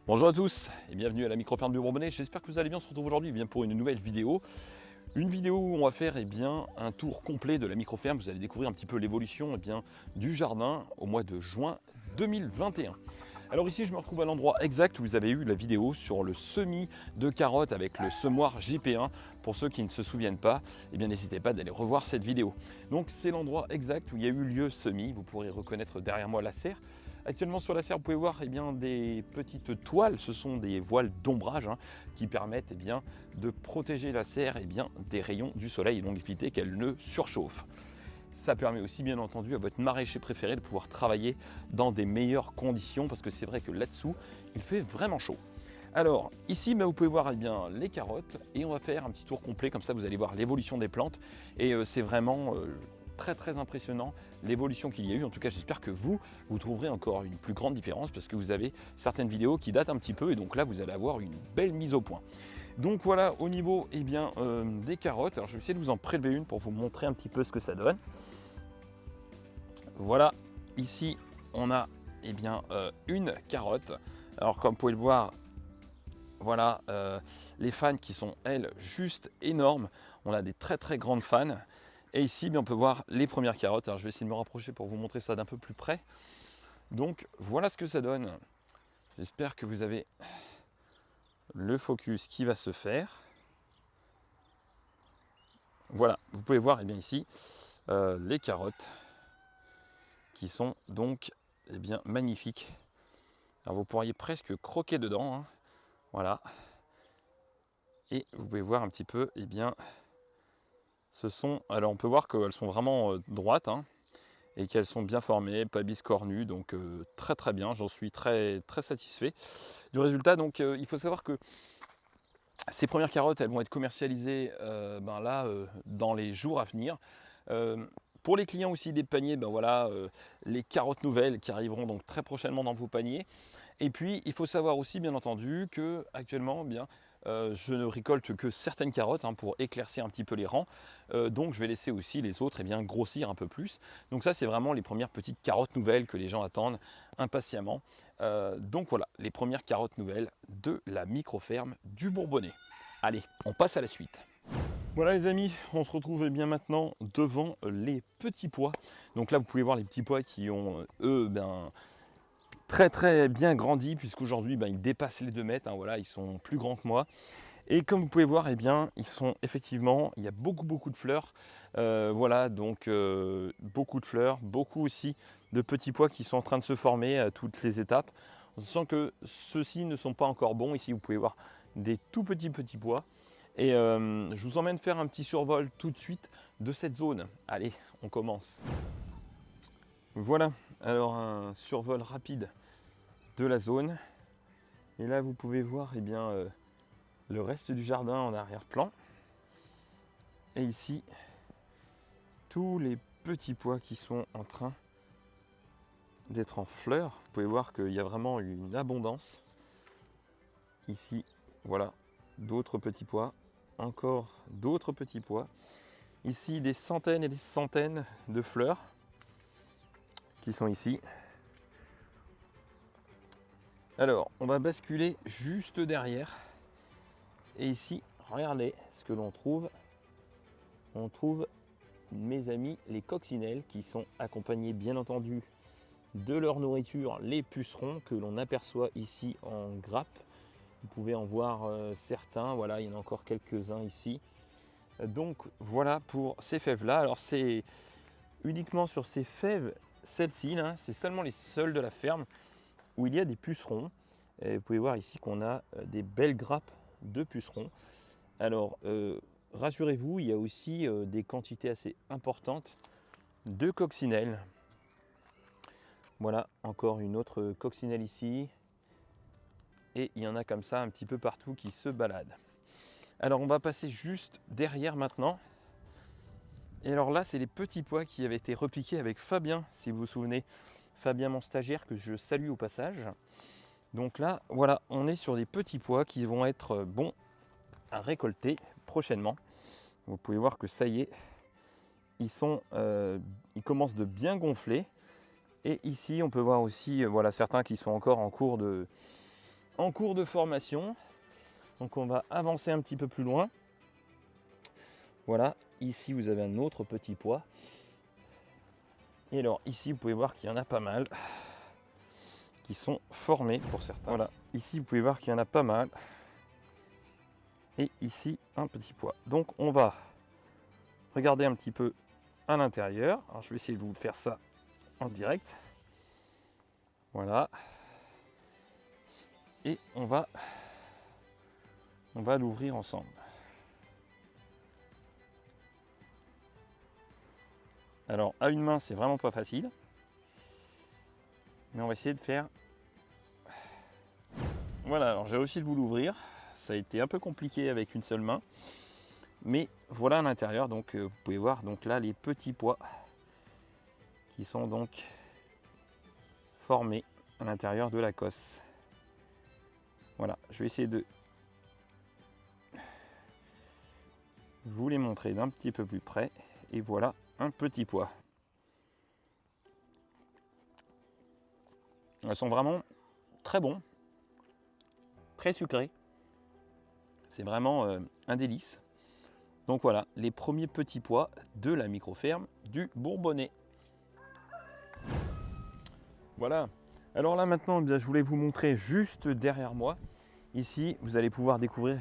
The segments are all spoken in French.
Bonjour à tous et bienvenue à la micro-ferme du Bourbonnais. J'espère que vous allez bien. On se retrouve aujourd'hui pour une nouvelle vidéo. Une vidéo où on va faire un tour complet de la micro-ferme. Vous allez découvrir un petit peu l'évolution du jardin au mois de juin 2021. Alors ici, je me retrouve à l'endroit exact où vous avez eu la vidéo sur le semis de carottes avec le semoir JP1. Pour ceux qui ne se souviennent pas, n'hésitez pas d'aller revoir cette vidéo. Donc c'est l'endroit exact où il y a eu lieu semis. Vous pourrez reconnaître derrière moi la serre. Actuellement sur la serre, vous pouvez voir des petites toiles, ce sont des voiles d'ombrage qui permettent de protéger la serre des rayons du soleil et donc éviter qu'elle ne surchauffe. Ça permet aussi bien entendu à votre maraîcher préféré de pouvoir travailler dans des meilleures conditions parce que c'est vrai que là-dessous, il fait vraiment chaud. Alors ici, vous pouvez voir les carottes et on va faire un petit tour complet, comme ça vous allez voir l'évolution des plantes et c'est vraiment très impressionnant l'évolution qu'il y a eu. En tout cas, j'espère que vous trouverez encore une plus grande différence parce que vous avez certaines vidéos qui datent un petit peu et donc là vous allez avoir une belle mise au point. Donc voilà au niveau des carottes. Alors je vais essayer de vous en prélever une pour vous montrer un petit peu ce que ça donne. Voilà, ici on a une carotte. Alors comme vous pouvez le voir, voilà les fans qui sont elles juste énormes. On a des très grandes fans. Et ici, on peut voir les premières carottes. Alors, je vais essayer de me rapprocher pour vous montrer ça d'un peu plus près. Donc, voilà ce que ça donne. J'espère que vous avez le focus qui va se faire. Voilà, vous pouvez voir ici les carottes qui sont donc magnifiques. Alors, vous pourriez presque croquer dedans. Voilà. Et vous pouvez voir un petit peu, alors on peut voir qu'elles sont vraiment droites. Et qu'elles sont bien formées, pas biscornues, donc très bien, j'en suis très satisfait du résultat. Donc il faut savoir que ces premières carottes, elles vont être commercialisées dans les jours à venir. Pour les clients aussi des paniers, les carottes nouvelles qui arriveront donc très prochainement dans vos paniers. Et puis il faut savoir aussi bien entendu que actuellement je ne récolte que certaines carottes pour éclaircir un petit peu les rangs. Donc je vais laisser aussi les autres grossir un peu plus. Donc ça c'est vraiment les premières petites carottes nouvelles que les gens attendent impatiemment. Donc voilà, les premières carottes nouvelles de la micro-ferme du Bourbonnais. Allez, on passe à la suite. Voilà les amis, on se retrouve maintenant devant les petits pois. Donc là vous pouvez voir les petits pois qui ont très bien grandi puisqu'aujourd'hui ils dépassent les 2 mètres, voilà, ils sont plus grands que moi. Et comme vous pouvez voir, ils sont effectivement, il y a beaucoup de fleurs. Voilà, donc beaucoup de fleurs, beaucoup aussi de petits pois qui sont en train de se former à toutes les étapes. On sent que ceux-ci ne sont pas encore bons. Ici, vous pouvez voir des tout petits pois. Et je vous emmène faire un petit survol tout de suite de cette zone. Allez, on commence. Voilà, alors un survol rapide de la zone. Et là, vous pouvez voir le reste du jardin en arrière-plan. Et ici, tous les petits pois qui sont en train d'être en fleurs. Vous pouvez voir qu'il y a vraiment une abondance. Ici, voilà, d'autres petits pois. Encore d'autres petits pois. Ici, des centaines et des centaines de fleurs qui sont ici. Alors, on va basculer juste derrière. Et ici, regardez ce que l'on trouve. On trouve, mes amis, les coccinelles qui sont accompagnés bien entendu de leur nourriture, les pucerons que l'on aperçoit ici en grappe. Vous pouvez en voir certains, voilà, il y en a encore quelques-uns ici. Donc voilà pour ces fèves-là. Alors c'est uniquement sur ces fèves, celles-ci, c'est seulement les seules de la ferme où il y a des pucerons. Et vous pouvez voir ici qu'on a des belles grappes de pucerons. Alors rassurez-vous, il y a aussi des quantités assez importantes de coccinelles. Voilà, encore une autre coccinelle ici. Et il y en a comme ça un petit peu partout qui se baladent. Alors on va passer juste derrière maintenant. Et alors là, c'est les petits pois qui avaient été repiqués avec Fabien, si vous vous souvenez. Fabien, mon stagiaire, que je salue au passage. Donc là, voilà, on est sur des petits pois qui vont être bons à récolter prochainement. Vous pouvez voir que ça y est, ils commencent de bien gonfler. Et ici, on peut voir aussi, voilà, certains qui sont encore en cours en cours de formation. Donc on va avancer un petit peu plus loin. Voilà, ici vous avez un autre petit pois. Et alors ici vous pouvez voir qu'il y en a pas mal qui sont formés pour certains. Voilà, ici vous pouvez voir qu'il y en a pas mal. Et ici un petit pois. Donc on va regarder un petit peu à l'intérieur. Alors je vais essayer de vous faire ça en direct. Voilà. Et on va l'ouvrir ensemble. Alors à une main c'est vraiment pas facile. Mais on va essayer de faire. Voilà, alors j'ai réussi de vous l'ouvrir. Ça a été un peu compliqué avec une seule main. Mais voilà à l'intérieur, donc vous pouvez voir donc là les petits pois qui sont donc formés à l'intérieur de la cosse. Voilà, je vais essayer de vous les montrer d'un petit peu plus près. Et voilà un petit pois. Elles sont vraiment très bons, très sucrés. C'est vraiment un délice. Donc voilà, les premiers petits pois de la microferme du Bourbonnais. Voilà. Alors là maintenant, eh bien, je voulais vous montrer juste derrière moi. Ici, vous allez pouvoir découvrir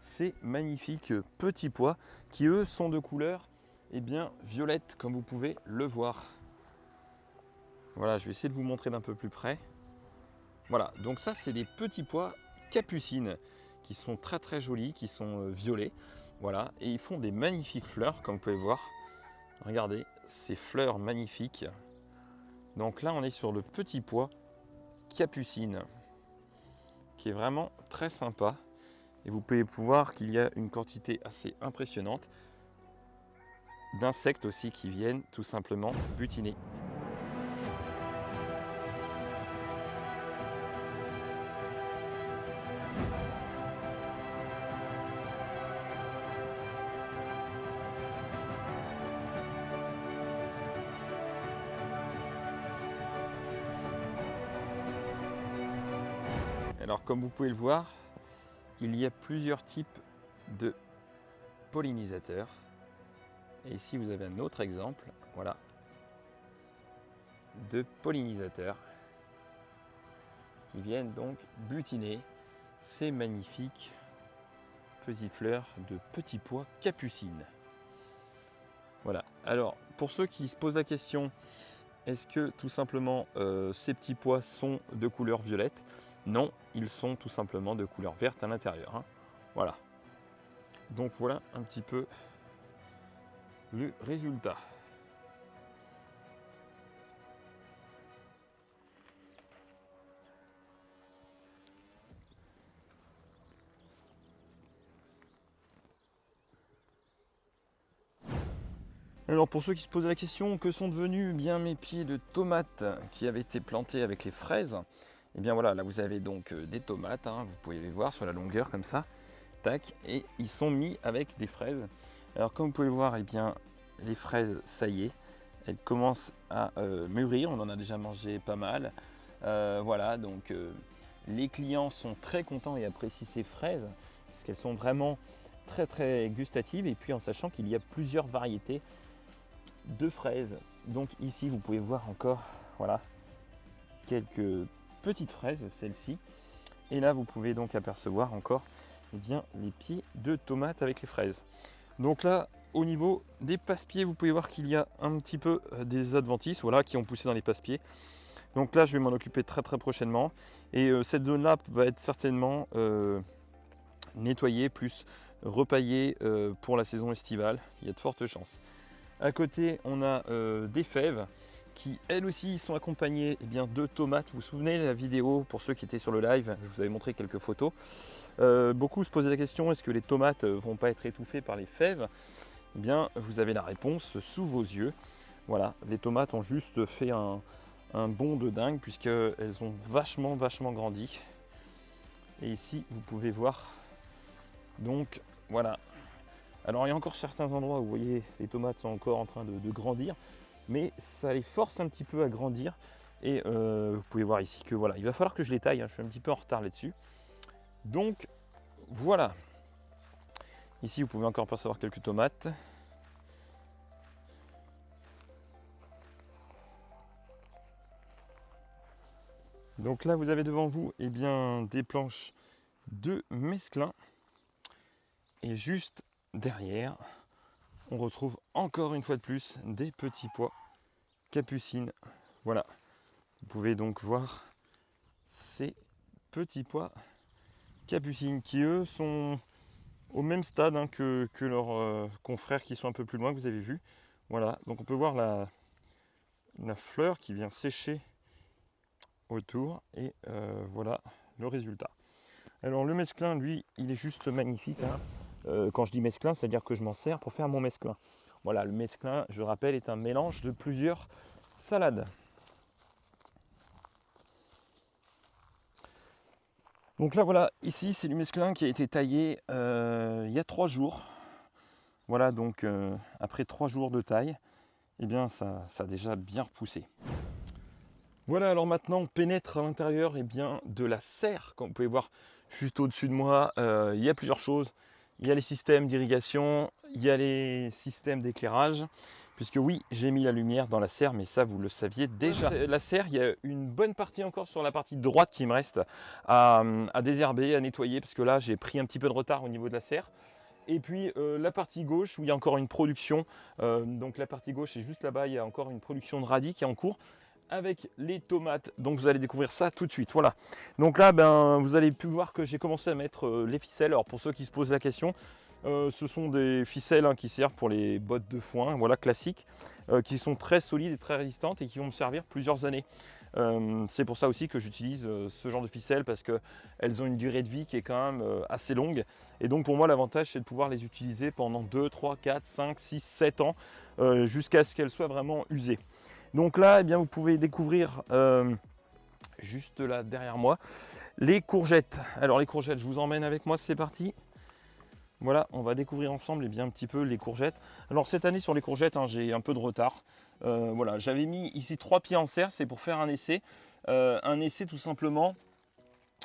ces magnifiques petits pois qui eux sont de couleur violette comme vous pouvez le voir. Voilà, je vais essayer de vous montrer d'un peu plus près. Voilà, donc ça c'est des petits pois capucines qui sont très très jolis, qui sont violets. Voilà, et ils font des magnifiques fleurs comme vous pouvez voir. Regardez, ces fleurs magnifiques. Donc là on est sur le petit pois capucine qui est vraiment très sympa. Et vous pouvez voir qu'il y a une quantité assez impressionnante d'insectes aussi qui viennent tout simplement butiner. Alors comme vous pouvez le voir, il y a plusieurs types de pollinisateurs. Et ici vous avez un autre exemple, voilà, de pollinisateurs qui viennent donc butiner ces magnifiques petites fleurs de petits pois capucines. Voilà, alors pour ceux qui se posent la question, est-ce que tout simplement ces petits pois sont de couleur violette? Non, ils sont tout simplement de couleur verte à l'intérieur. Hein. Voilà. Donc voilà un petit peu le résultat. Alors pour ceux qui se posent la question, que sont devenus bien mes pieds de tomates qui avaient été plantés avec les fraises? Et bien voilà, là vous avez donc des tomates, hein, vous pouvez les voir sur la longueur comme ça, tac, et ils sont mis avec des fraises. Alors comme vous pouvez le voir, et bien les fraises, ça y est, elles commencent à mûrir, on en a déjà mangé pas mal. Voilà, donc les clients sont très contents et apprécient ces fraises, parce qu'elles sont vraiment très très gustatives, et puis en sachant qu'il y a plusieurs variétés de fraises. Donc ici vous pouvez voir encore, voilà, quelques petites fraises, celle-ci. Et là vous pouvez donc apercevoir encore les pieds de tomates avec les fraises. Donc là au niveau des passe-pieds, vous pouvez voir qu'il y a un petit peu des adventices, voilà, qui ont poussé dans les passe-pieds. Donc là je vais m'en occuper très très prochainement. Et cette zone là va être certainement nettoyée plus repaillée pour la saison estivale. Il y a de fortes chances. À côté, on a des fèves qui, elles aussi, sont accompagnées de tomates. Vous vous souvenez de la vidéo, pour ceux qui étaient sur le live, je vous avais montré quelques photos. Beaucoup se posaient la question, est-ce que les tomates ne vont pas être étouffées par les fèves? Eh bien, vous avez la réponse sous vos yeux. Voilà, les tomates ont juste fait un bond de dingue, puisqu'elles ont vachement grandi. Et ici, vous pouvez voir, donc, voilà. Alors il y a encore certains endroits où vous voyez les tomates sont encore en train de grandir, mais ça les force un petit peu à grandir Et vous pouvez voir ici que voilà, il va falloir que je les taille, hein, je suis un petit peu en retard là-dessus. Donc voilà. Ici vous pouvez encore percevoir quelques tomates. Donc là vous avez devant vous eh bien, des planches de mesclun. Et juste derrière, on retrouve encore une fois de plus des petits pois capucines. Voilà, vous pouvez donc voir ces petits pois capucines qui eux sont au même stade hein, que leurs confrères qui sont un peu plus loin que vous avez vu. Voilà, donc on peut voir la fleur qui vient sécher autour et voilà le résultat. Alors le mesclun lui il est juste magnifique hein. Quand je dis mesclin, c'est-à-dire que je m'en sers pour faire mon mesclin. Voilà, le mesclin, je rappelle, est un mélange de plusieurs salades. Donc là, voilà, ici, c'est du mesclin qui a été taillé il y a 3 jours. Voilà, donc après 3 jours de taille, eh bien, ça a déjà bien repoussé. Voilà, alors maintenant, on pénètre à l'intérieur eh bien, de la serre. Comme vous pouvez voir juste au-dessus de moi, il y a plusieurs choses. Il y a les systèmes d'irrigation, il y a les systèmes d'éclairage, puisque oui, j'ai mis la lumière dans la serre, mais ça, vous le saviez déjà. La serre, il y a une bonne partie encore sur la partie droite qui me reste à désherber, à nettoyer, parce que là, j'ai pris un petit peu de retard au niveau de la serre. Et puis la partie gauche, où il y a encore une production, donc la partie gauche, c'est juste là-bas, il y a encore une production de radis qui est en cours, avec les tomates. Donc vous allez découvrir ça tout de suite. Voilà. Donc là, vous allez pu voir que j'ai commencé à mettre les ficelles. Alors pour ceux qui se posent la question, ce sont des ficelles hein, qui servent pour les bottes de foin, voilà, classiques, qui sont très solides et très résistantes et qui vont me servir plusieurs années. C'est pour ça aussi que j'utilise ce genre de ficelles parce qu'elles ont une durée de vie qui est quand même assez longue. Et donc pour moi l'avantage c'est de pouvoir les utiliser pendant 2, 3, 4, 5, 6, 7 ans jusqu'à ce qu'elles soient vraiment usées. Donc là, eh bien, vous pouvez découvrir juste là derrière moi les courgettes. Alors les courgettes, je vous emmène avec moi, c'est parti. Voilà, on va découvrir ensemble eh bien, un petit peu les courgettes. Alors cette année sur les courgettes, hein, j'ai un peu de retard. Voilà, j'avais mis ici 3 pieds en serre, c'est pour faire un essai. Un essai tout simplement.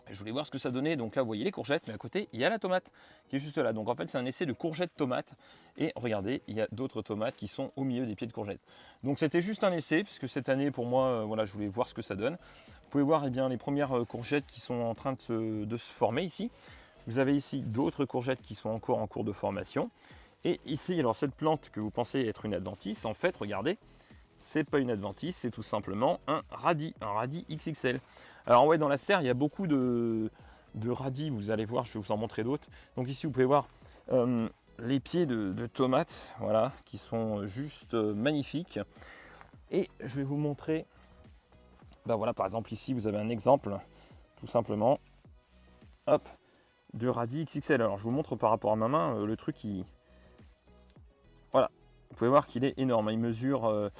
Je voulais voir ce que ça donnait. Donc là, vous voyez les courgettes, mais à côté, il y a la tomate qui est juste là. Donc en fait, c'est un essai de courgettes tomates. Et regardez, il y a d'autres tomates qui sont au milieu des pieds de courgettes. Donc c'était juste un essai, puisque cette année, pour moi, voilà, je voulais voir ce que ça donne. Vous pouvez voir eh bien, les premières courgettes qui sont en train de se former ici. Vous avez ici d'autres courgettes qui sont encore en cours de formation. Et ici, alors cette plante que vous pensez être une adventice, en fait, regardez, c'est pas une adventice, c'est tout simplement un radis XXL. Alors ouais, dans la serre, il y a beaucoup de radis, vous allez voir, je vais vous en montrer d'autres. Donc ici, vous pouvez voir les pieds de tomates, voilà, qui sont juste magnifiques. Et je vais vous montrer, voilà, par exemple ici, vous avez un exemple, tout simplement, hop, de radis XXL. Alors je vous montre par rapport à ma main, le truc, voilà, vous pouvez voir qu'il est énorme, il mesure...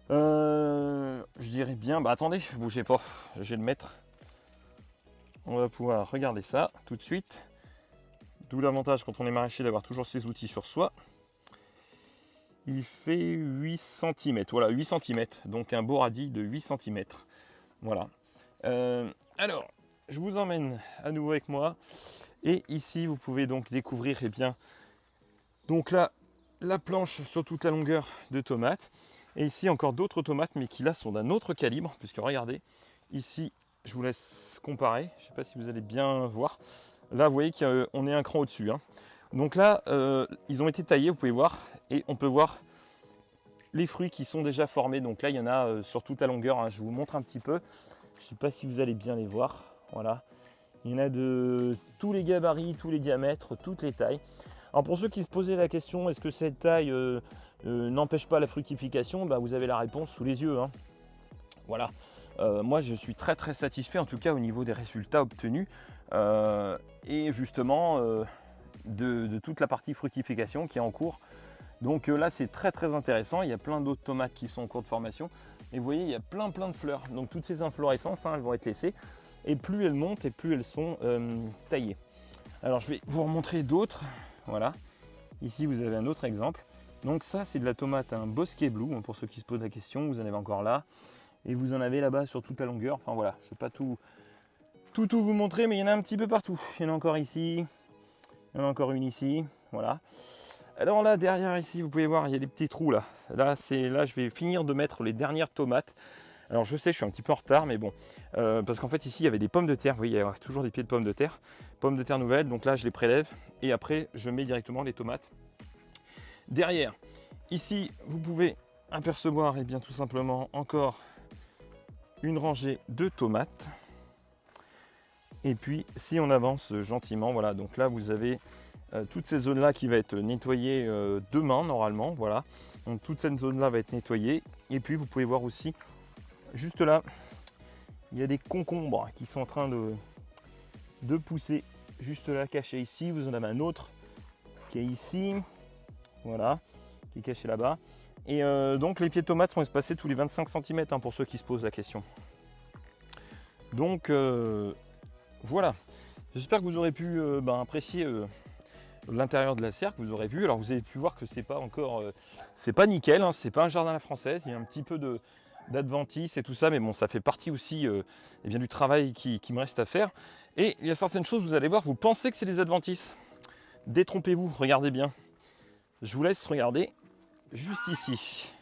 je dirais bien, attendez, bougez pas, je vais le mettre. On va pouvoir regarder ça tout de suite. D'où l'avantage quand on est maraîcher d'avoir toujours ses outils sur soi. Il fait 8 cm, voilà 8 cm, donc un beau radis de 8 cm. Voilà. Alors, je vous emmène à nouveau avec moi. Et ici, vous pouvez donc découvrir, eh bien, donc là, la planche sur toute la longueur de tomates. Et ici, encore d'autres tomates, mais qui là sont d'un autre calibre, puisque regardez, ici, je vous laisse comparer. Je ne sais pas si vous allez bien voir. Là, vous voyez qu'on est un cran au-dessus. Hein. Donc là, ils ont été taillés, vous pouvez voir, et on peut voir les fruits qui sont déjà formés. Donc là, il y en a sur toute la longueur. Hein. Je vous montre un petit peu. Je ne sais pas si vous allez bien les voir. Voilà. Il y en a de tous les gabarits, tous les diamètres, toutes les tailles. Alors pour ceux qui se posaient la question, est-ce que cette taille n'empêche pas la fructification, vous avez la réponse sous les yeux. Hein. Voilà. Moi je suis très très satisfait en tout cas au niveau des résultats obtenus et justement de toute la partie fructification qui est en cours. Donc là c'est très très intéressant, il y a plein d'autres tomates qui sont en cours de formation et vous voyez il y a plein de fleurs. Donc toutes ces inflorescences elles vont être laissées et plus elles montent et plus elles sont taillées. Alors je vais vous remontrer d'autres. Voilà, ici vous avez un autre exemple. Donc ça c'est de la tomate, un Bosquet Blue, pour ceux qui se posent la question, vous en avez encore là. Et vous en avez là-bas sur toute la longueur. Enfin voilà, je ne vais pas tout vous montrer, mais il y en a un petit peu partout. Il y en a encore ici, il y en a encore une ici, voilà. Alors là, derrière ici, vous pouvez voir, il y a des petits trous là. Là, je vais finir de mettre les dernières tomates. Alors je sais, je suis un petit peu en retard, mais bon, parce qu'en fait ici, il y avait des pommes de terre. Vous voyez, il y a toujours des pieds de pommes de terre nouvelles. Donc là, je les prélève et après, je mets directement les tomates. Derrière, ici, vous pouvez apercevoir, et bien tout simplement, encore une rangée de tomates. Et puis, si on avance gentiment, voilà, donc là, vous avez toute cette zone-là qui va être nettoyée demain, normalement, voilà. Donc toute cette zone-là va être nettoyée. Et puis, vous pouvez voir aussi, juste là, il y a des concombres qui sont en train de pousser, juste là, cachés ici. Vous en avez un autre qui est ici, voilà, qui est caché là-bas. Et donc, les pieds de tomates sont espacés tous les 25 cm, hein, pour ceux qui se posent la question. Donc, voilà, j'espère que vous aurez pu apprécier l'intérieur de la serre, que vous aurez vu. Alors vous avez pu voir que c'est pas encore, c'est pas nickel, hein, c'est pas un jardin à la française, il y a un petit peu d'adventice et tout ça, mais bon, ça fait partie aussi eh bien, du travail qui me reste à faire. Et il y a certaines choses, vous allez voir, vous pensez que c'est des adventices. Détrompez-vous, regardez bien. Je vous laisse regarder juste ici.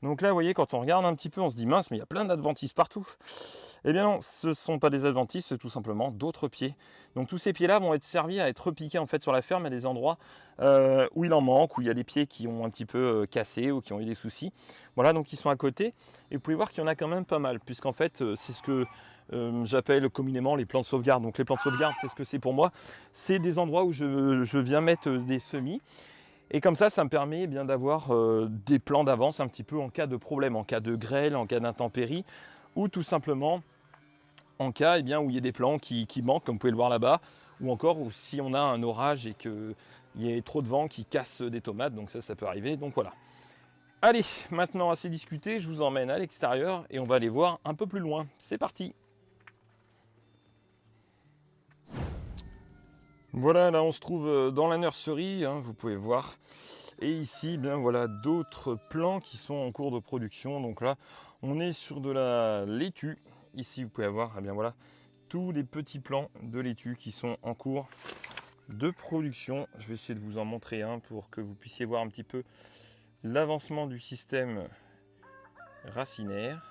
Donc là, vous voyez, quand on regarde un petit peu, on se dit mince, mais il y a plein d'adventices partout. Eh bien non, ce ne sont pas des adventices, c'est tout simplement d'autres pieds. Donc tous ces pieds-là vont être servis à être repiqués en fait sur la ferme à des endroits où il en manque, où il y a des pieds qui ont un petit peu cassé ou qui ont eu des soucis. Voilà, donc ils sont à côté. Et vous pouvez voir qu'il y en a quand même pas mal, puisqu'en fait, c'est ce que j'appelle communément les plans de sauvegarde. Donc les plans de sauvegarde, qu'est-ce que c'est pour moi? C'est des endroits où je viens mettre des semis. Et comme ça me permet eh bien d'avoir des plans d'avance un petit peu en cas de problème, en cas de grêle, en cas d'intempérie, ou tout simplement en cas eh bien, où il y a des plants qui manquent, comme vous pouvez le voir là-bas, ou encore si on a un orage et qu'il y ait trop de vent qui casse des tomates, donc ça peut arriver, donc voilà. Allez, maintenant assez discuté, je vous emmène à l'extérieur et on va aller voir un peu plus loin. C'est parti! Voilà, là on se trouve dans la nurserie, hein, vous pouvez voir. Et ici, bien voilà, d'autres plants qui sont en cours de production. Donc là, on est sur de la laitue. Ici, vous pouvez avoir, eh bien voilà, tous les petits plants de laitue qui sont en cours de production. Je vais essayer de vous en montrer un pour que vous puissiez voir un petit peu l'avancement du système racinaire.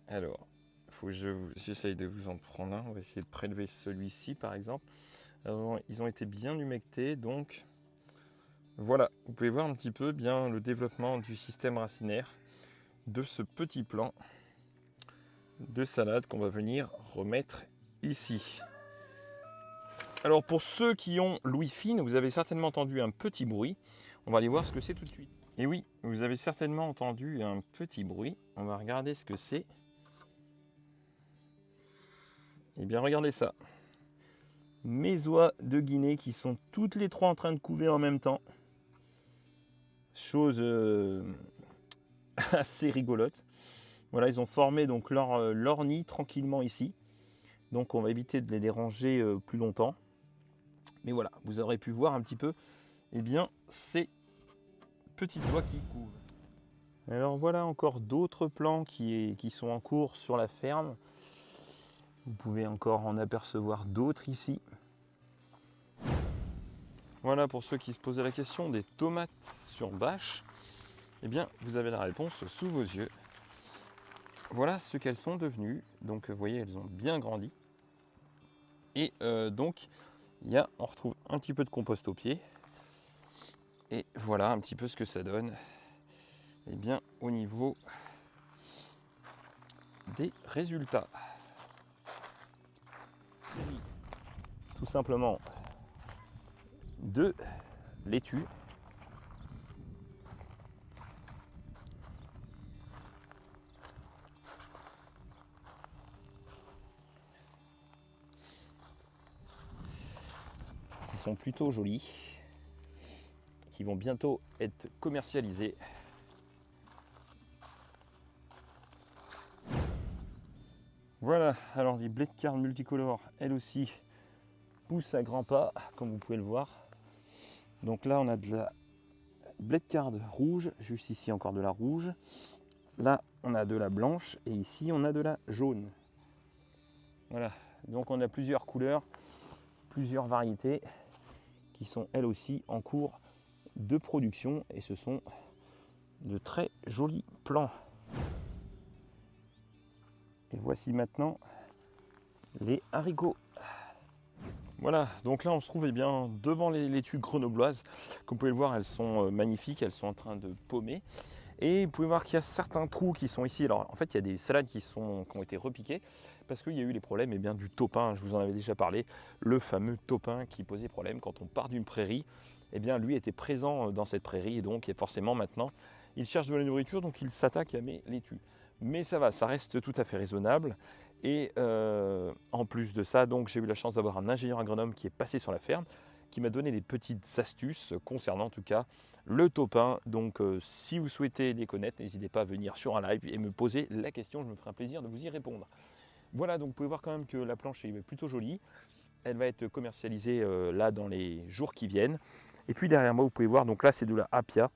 Alors, faut que j'essaye de vous en prendre un. On va essayer de prélever celui-ci, par exemple. Alors, ils ont été bien humectés, donc voilà, vous pouvez voir un petit peu bien le développement du système racinaire de ce petit plant de salade qu'on va venir remettre ici. Alors pour ceux qui ont l'ouïe fine, vous avez certainement entendu un petit bruit. On va aller voir ce que c'est tout de suite. Et oui, vous avez certainement entendu un petit bruit. On va regarder ce que c'est. Eh bien regardez ça. Mes oies de Guinée qui sont toutes les trois en train de couver en même temps. Chose assez rigolote. Voilà, ils ont formé donc leur nid tranquillement ici. Donc on va éviter de les déranger plus longtemps. Mais voilà, vous aurez pu voir un petit peu eh bien, ces petites oies qui couvent. Alors voilà encore d'autres plants qui sont en cours sur la ferme. Vous pouvez encore en apercevoir d'autres ici. Voilà, pour ceux qui se posaient la question des tomates sur bâche, eh bien vous avez la réponse sous vos yeux. Voilà ce qu'elles sont devenues. Donc vous voyez, elles ont bien grandi. Et donc on retrouve un petit peu de compost au pied. Et voilà un petit peu ce que ça donne eh bien, au niveau des résultats. Tout simplement de laitue. Qui sont plutôt jolies, qui vont bientôt être commercialisées. Voilà, alors les blé de carne multicolores, elles aussi, poussent à grands pas, comme vous pouvez le voir. Donc là, on a de la blé de carne rouge, juste ici encore de la rouge. là on a de la blanche et ici on a de la jaune. Voilà, donc on a plusieurs couleurs, plusieurs variétés qui sont elles aussi en cours de production et ce sont de très jolis plants. Et voici maintenant les haricots. Voilà, donc là on se trouve bien devant les laitues grenobloises. Comme vous pouvez le voir, elles sont magnifiques, elles sont en train de paumer. Et vous pouvez voir qu'il y a certains trous qui sont ici. Alors en fait, il y a des salades qui ont été repiquées parce qu'il y a eu les problèmes du topin. Je vous en avais déjà parlé, le fameux topin qui posait problème quand on part d'une prairie. Lui était présent dans cette prairie et donc forcément maintenant, il cherche de la nourriture, donc il s'attaque à mes laitues. Mais ça va, ça reste tout à fait raisonnable. Et en plus de ça, donc j'ai eu la chance d'avoir un ingénieur agronome qui est passé sur la ferme, qui m'a donné des petites astuces concernant en tout cas le topin. Donc si vous souhaitez les connaître, n'hésitez pas à venir sur un live et me poser la question, je me ferai un plaisir de vous y répondre. Voilà, donc vous pouvez voir quand même que la planche est plutôt jolie. Elle va être commercialisée là dans les jours qui viennent. Et puis derrière moi, vous pouvez voir, donc là c'est de la Apia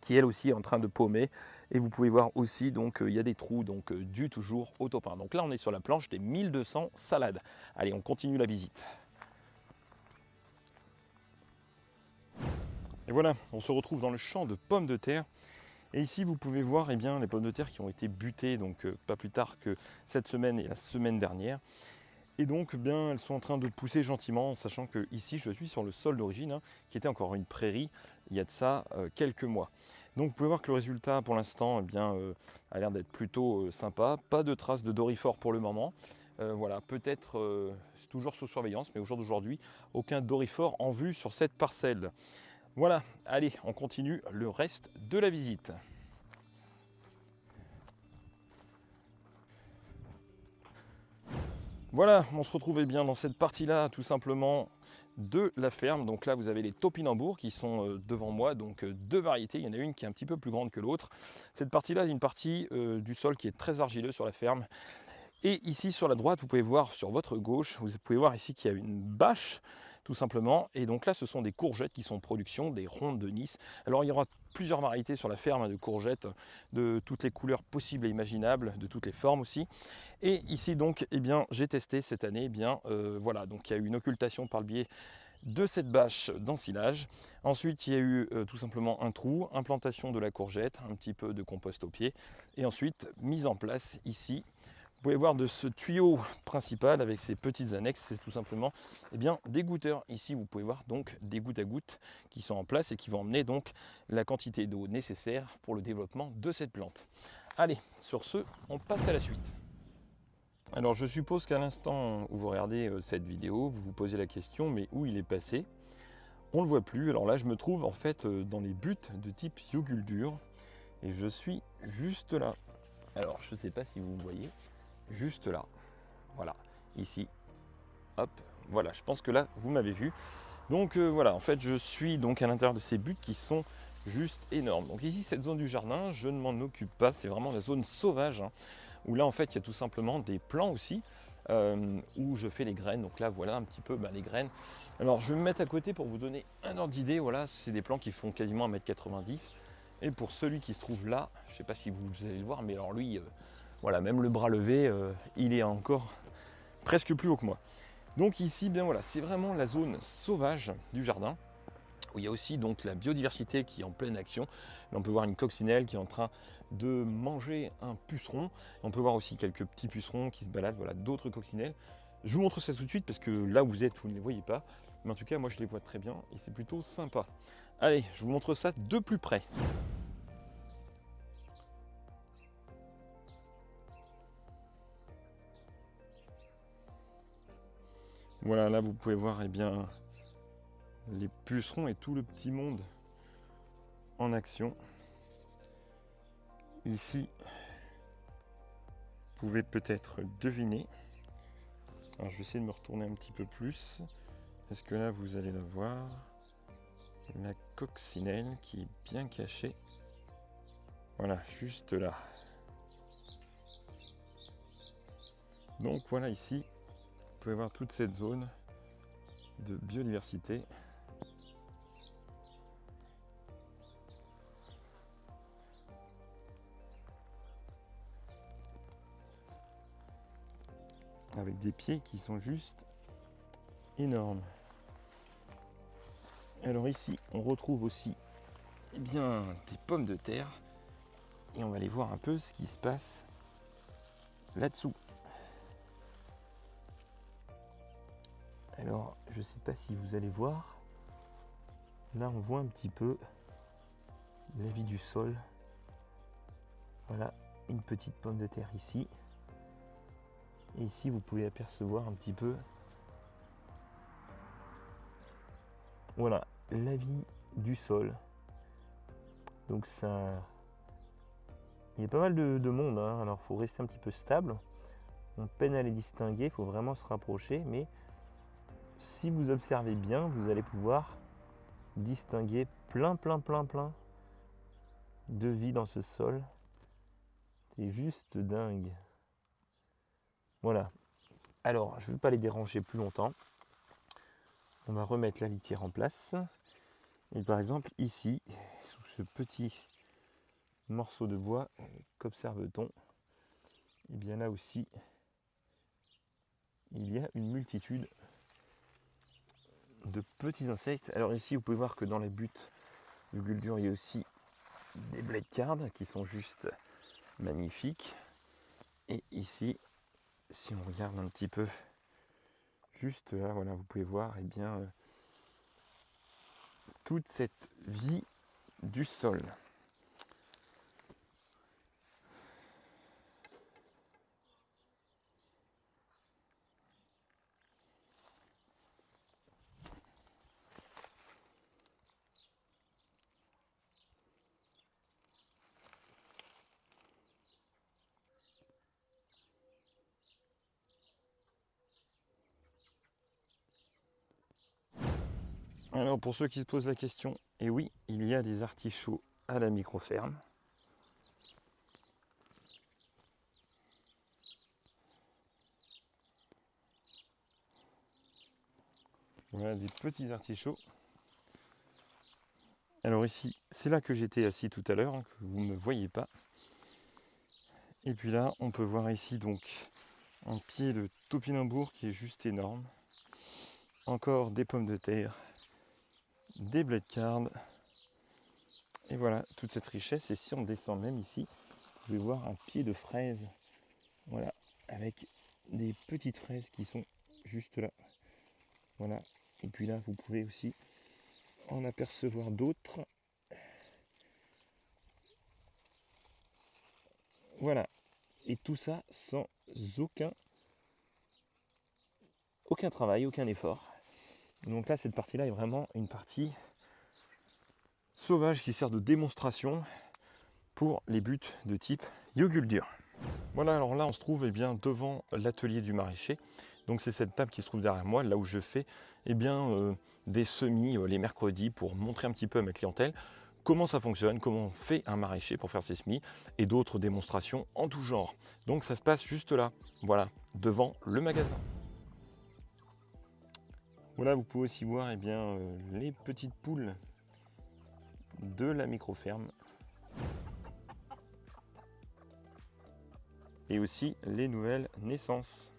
qui elle aussi est en train de paumer. Et vous pouvez voir aussi, donc il y a des trous dus toujours au topin. Donc là on est sur la planche des 1200 salades. Allez, on continue la visite. Et voilà, on se retrouve dans le champ de pommes de terre. Et ici, vous pouvez voir les pommes de terre qui ont été butées, donc pas plus tard que cette semaine et la semaine dernière. Et donc, elles sont en train de pousser gentiment, sachant que ici, je suis sur le sol d'origine, qui était encore une prairie, il y a de ça quelques mois. Donc, vous pouvez voir que le résultat, pour l'instant, a l'air d'être plutôt sympa. Pas de traces de doryphore pour le moment. Voilà, peut-être toujours sous surveillance, mais au jour d'aujourd'hui, aucun doryphore en vue sur cette parcelle. Voilà, allez, on continue le reste de la visite. Voilà, on se retrouvait bien dans cette partie-là, tout simplement, de la ferme. Donc là, vous avez les topinambours qui sont devant moi, donc deux variétés. Il y en a une qui est un petit peu plus grande que l'autre. Cette partie-là est une partie du sol qui est très argileux sur la ferme. Et ici, sur la droite, vous pouvez voir sur votre gauche, vous pouvez voir ici qu'il y a une bâche, tout simplement. Et donc là, ce sont des courgettes qui sont en production, des rondes de Nice. Alors, il y aura plusieurs variétés sur la ferme de courgettes, de toutes les couleurs possibles et imaginables, de toutes les formes aussi. Et ici, donc, j'ai testé cette année, voilà, donc il y a eu une occultation par le biais de cette bâche d'ensilage. Ensuite, il y a eu tout simplement un trou, implantation de la courgette, un petit peu de compost au pied. Et ensuite, mise en place ici. Vous pouvez voir de ce tuyau principal avec ces petites annexes, c'est tout simplement des goutteurs. Ici, vous pouvez voir donc des gouttes à gouttes qui sont en place et qui vont emmener donc la quantité d'eau nécessaire pour le développement de cette plante. Allez, sur ce, on passe à la suite. Alors, je suppose qu'à l'instant où vous regardez cette vidéo, vous vous posez la question, mais où il est passé? On ne le voit plus. Alors là, je me trouve en fait dans les buttes de type Yoguldur et je suis juste là. Alors, je ne sais pas si vous me voyez. Juste là, voilà, ici, hop, voilà, je pense que là, vous m'avez vu. Donc voilà, en fait, je suis donc à l'intérieur de ces buttes qui sont juste énormes. Donc ici, cette zone du jardin, je ne m'en occupe pas, c'est vraiment la zone sauvage, où là, en fait, il y a tout simplement des plants aussi, où je fais les graines. Donc là, voilà un petit peu les graines. Alors, je vais me mettre à côté pour vous donner un ordre d'idée. Voilà, c'est des plants qui font quasiment 1,90 m. Et pour celui qui se trouve là, je ne sais pas si vous allez le voir, mais alors lui... voilà, même le bras levé, il est encore presque plus haut que moi. Donc ici, voilà, c'est vraiment la zone sauvage du jardin, où il y a aussi donc la biodiversité qui est en pleine action. Là, on peut voir une coccinelle qui est en train de manger un puceron. On peut voir aussi quelques petits pucerons qui se baladent, voilà, d'autres coccinelles. Je vous montre ça tout de suite parce que là où vous êtes, vous ne les voyez pas. Mais en tout cas, moi je les vois très bien et c'est plutôt sympa. Allez, je vous montre ça de plus près. Voilà, là vous pouvez voir les pucerons et tout le petit monde en action. Ici, vous pouvez peut-être deviner. Alors je vais essayer de me retourner un petit peu plus. Est-ce que là vous allez la voir? La coccinelle qui est bien cachée. Voilà, juste là. Donc voilà ici, vous pouvez voir toute cette zone de biodiversité. avec des pieds qui sont juste énormes. Alors ici, on retrouve aussi eh bien, des pommes de terre et on va aller voir un peu ce qui se passe là-dessous. Alors, je ne sais pas si vous allez voir, là on voit un petit peu la vie du sol. Voilà, une petite pomme de terre ici. Et ici, vous pouvez apercevoir un petit peu, voilà, la vie du sol. Donc ça, il y a pas mal de monde, hein. Alors il faut rester un petit peu stable. On peine à les distinguer, il faut vraiment se rapprocher. Mais si vous observez bien, vous allez pouvoir distinguer plein de vie dans ce sol. C'est juste dingue. Voilà. Alors, je ne vais pas les déranger plus longtemps. On va remettre la litière en place. Et par exemple, ici, sous ce petit morceau de bois, qu'observe-t-on? Et bien là aussi, il y a une multitude de petits insectes. Alors ici, vous pouvez voir que dans la butte du Guldur, il y a aussi des blés de carde qui sont juste magnifiques. Et ici, si on regarde un petit peu, juste là, voilà, vous pouvez voir eh bien, toute cette vie du sol. Alors pour ceux qui se posent la question, et oui, il y a des artichauts à la microferme. Voilà des petits artichauts. Alors ici, c'est là que j'étais assis tout à l'heure, hein, que vous ne me voyez pas. Et puis là, on peut voir ici donc un pied de topinambour qui est juste énorme. Encore des pommes de terre, des blés de carde. Et voilà, toute cette richesse. Et si on descend même ici, vous pouvez voir un pied de fraise. Voilà, avec des petites fraises qui sont juste là. Voilà. Et puis là, vous pouvez aussi en apercevoir d'autres. Voilà. Et tout ça sans aucun travail, aucun effort. Donc là, cette partie-là est vraiment une partie sauvage qui sert de démonstration pour les buts de type Yuguldur. Voilà, alors là, on se trouve eh bien, devant l'atelier du maraîcher. Donc c'est cette table qui se trouve derrière moi, là où je fais eh bien, des semis les mercredis pour montrer un petit peu à ma clientèle comment ça fonctionne, comment on fait un maraîcher pour faire ses semis et d'autres démonstrations en tout genre. Donc ça se passe juste là, voilà, devant le magasin. Voilà, vous pouvez aussi voir eh bien, les petites poules de la microferme et aussi les nouvelles naissances.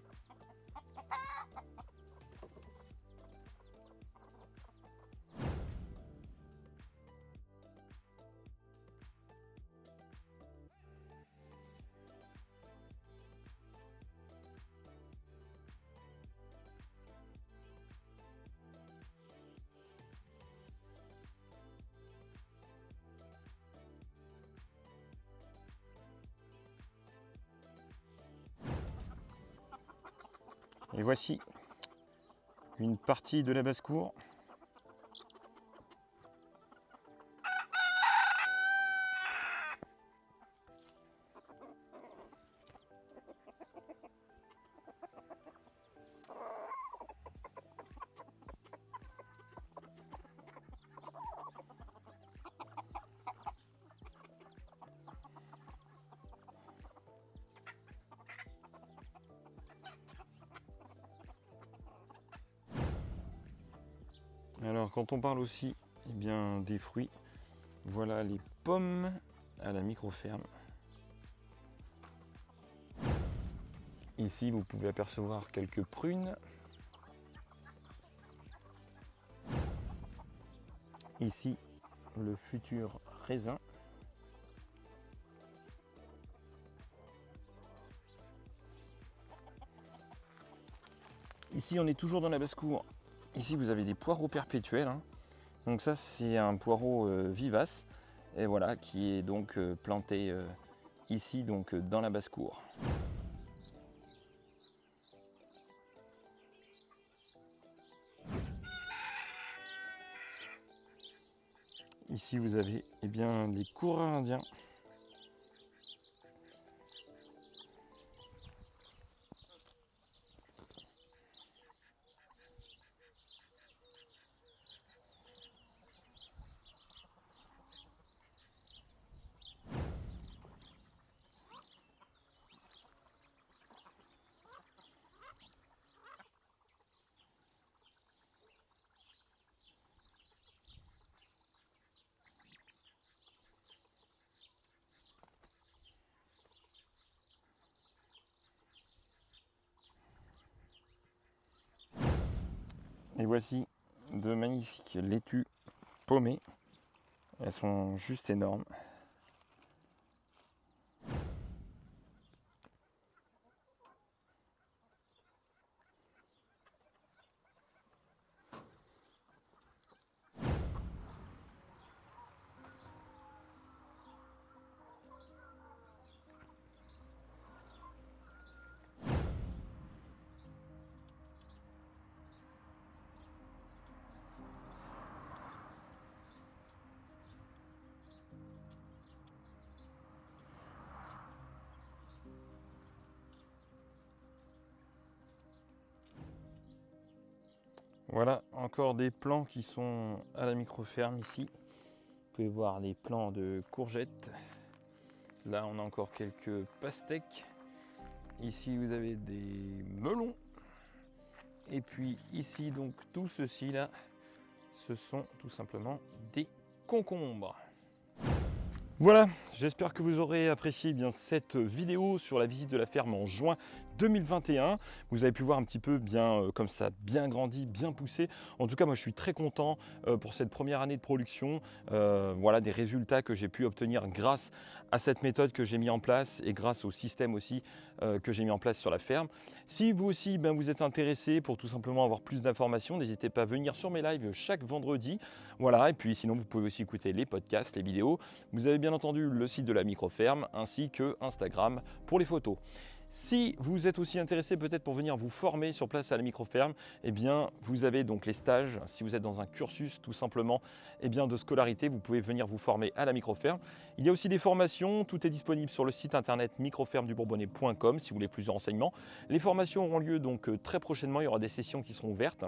Et voici une partie de la basse-cour. Alors quand on parle aussi eh bien, des fruits, voilà les pommes à la microferme. Ici, vous pouvez apercevoir quelques prunes. Ici, le futur raisin. Ici, on est toujours dans la basse-cour. Ici, vous avez des poireaux perpétuels, hein. Donc ça, c'est un poireau vivace, et voilà, qui est donc planté ici, donc dans la basse-cour. Ici, vous avez des coureurs indiens. Et voici de magnifiques laitues paumées. Elles sont juste énormes. Voilà encore des plants qui sont à la micro-ferme ici. Vous pouvez voir les plants de courgettes. Là, on a encore quelques pastèques. Ici, vous avez des melons. Et puis ici, donc tout ceci là, ce sont tout simplement des concombres. Voilà, j'espère que vous aurez apprécié cette vidéo sur la visite de la ferme en juin 2021. Vous avez pu voir un petit peu comme ça, bien grandi, bien poussé. En tout cas, moi je suis très content pour cette première année de production. Voilà des résultats que j'ai pu obtenir grâce à cette méthode que j'ai mis en place et grâce au système aussi que j'ai mis en place sur la ferme. Si vous aussi vous êtes intéressé pour tout simplement avoir plus d'informations, n'hésitez pas à venir sur mes lives chaque vendredi. Voilà, et puis sinon vous pouvez aussi écouter les podcasts, les vidéos. Vous avez bien entendu le site de la micro-ferme ainsi que Instagram pour les photos. Si vous êtes aussi intéressé peut-être pour venir vous former sur place à la micro-ferme, vous avez donc les stages. Si vous êtes dans un cursus tout simplement de scolarité, vous pouvez venir vous former à la micro-ferme. Il y a aussi des formations, tout est disponible sur le site internet microfermedubourbonnais.com si vous voulez plus de renseignements. Les formations auront lieu donc très prochainement, il y aura des sessions qui seront ouvertes.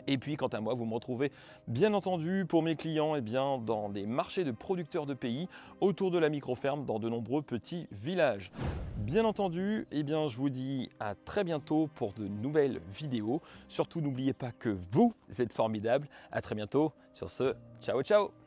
Et puis quant à moi, vous me retrouvez bien entendu pour mes clients dans des marchés de producteurs de pays autour de la micro-ferme dans de nombreux petits villages. Bien entendu, je vous dis à très bientôt pour de nouvelles vidéos. Surtout n'oubliez pas que vous êtes formidables. À très bientôt. Sur ce, ciao ciao.